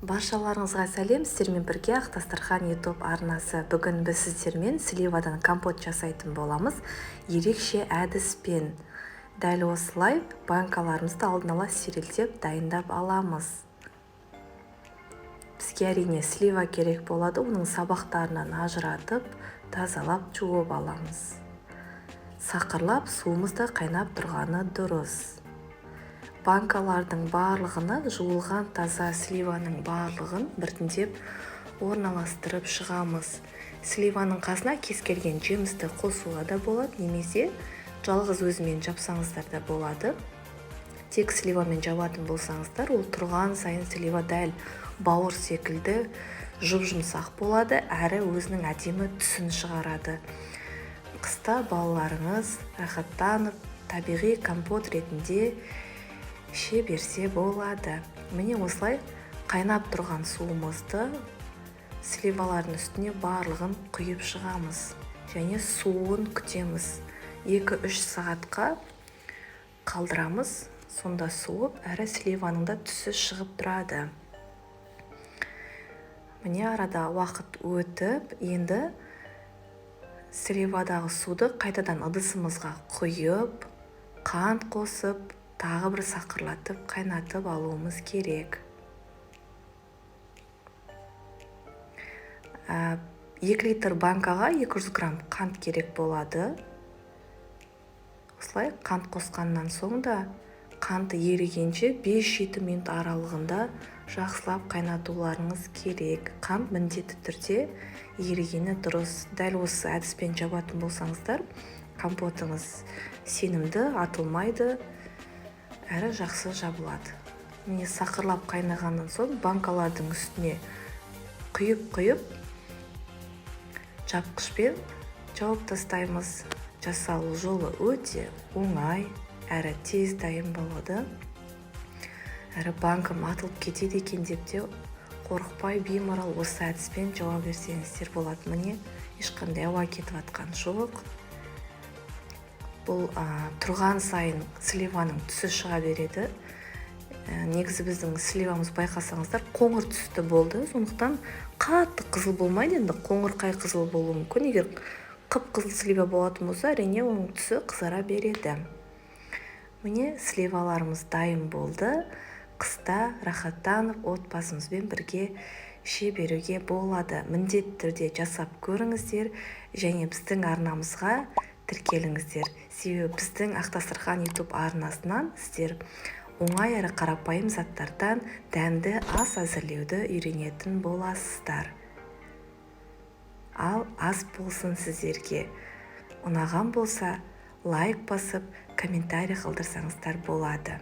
Баршаларыңызға сәлем, сіздермен бірге Ақ Дастархан YouTube арнасы. Бүгін біз сіздермен сливадан компот жасайтын боламыз. Ерекше әдіспен. Дәл осылай банкаларымызды алдын ала стерильдеп дайындап аламыз. Бізге әрине слива керек болады, оның сабақтарынан ажыратып, тазалап жуып аламыз. Сақырлап суымызда қайнап тұрғаны дұрыс. Банкалардың барлығына жуылған таза сливаның барлығын біртіндеп орналастырып шығамыз. Сливаның қасына кез келген жемісті қосуға да болады, немесе жалғыз өзімен жапсаңыздар да болады. Тек сливамен жабатын болсаңыздар, ол тұрған сайын слива дәл бауыр секілді жұп-жұмсақ болады, әрі өзінің әдемі түсін шығарады. Қыста балаларыңыз рахаттанып, табиғи компот ретінде іше берсе болады. Міне осылай қайнап тұрған суымызды сливалардың үстіне барлығын құйып шығамыз. Және суын күтеміз. 2-3 сағатқа қалдырамыз. Сонда суып, әрі сливаның да түсі шығып тұрады. Міне арада уақыт өтіп, енді сливадағы суды қайтадан ыдысымызға құйып, қант қосып, тағы бір сақырлатып, қайнатып алуымыз керек. 2 литр банкаға 200 грамм қант керек болады. Осылай қант қосқаннан соң да қанты ерігенше 5-7 минут аралығында жақсылап қайнатуларыңыз керек. Қант міндетті түрде ерігені дұрыс. Дәл осы әдіспен жабатын болсаңыздар, компотыңыз сенімді, атылмайды, әрі жақсы жабылады. Міне сақырлап қайнағаннан соң банкалардың үстіне құйып, жапқышпен жауып тастаймыз. Жасалу жолы өте оңай, әрі тез дайын болады. Әрі банкам атылып кетеді екен деп те қорықпай, беймарал осы әдіспен жауа берсеңіздер болады. Міне ешқандай ауа кетіп атқан жоқ. Бұл тұрған сайын сливаның түсі шыға береді. Негізі біздің сливамыз байқасаңыздар қоңыр түсті болды. Сондықтан қатты қызыл болмайды, енді қоңырқай қызыл болуы мүмкін. Егер қып-қызыл слива болатын болса, әрине оның түсі қызара береді. Міне сливаларымыз дайын болды. Қыста рахаттанып, отбасымызбен бірге іше беруге болады. Міндетті түрде жасап көріңіздер және біздің арнамызға тіркеліңіздер. Себебі біздің Ақ Дастархан YouTube арнасынан сіздер оңай әрі қарапайым заттардан дәмді ас әзірлеуді үйренетін боласыздар. Ал ас болсын сіздерге. Ұнаған болса, лайк басып, комментарий қалдырсаңыздар болады.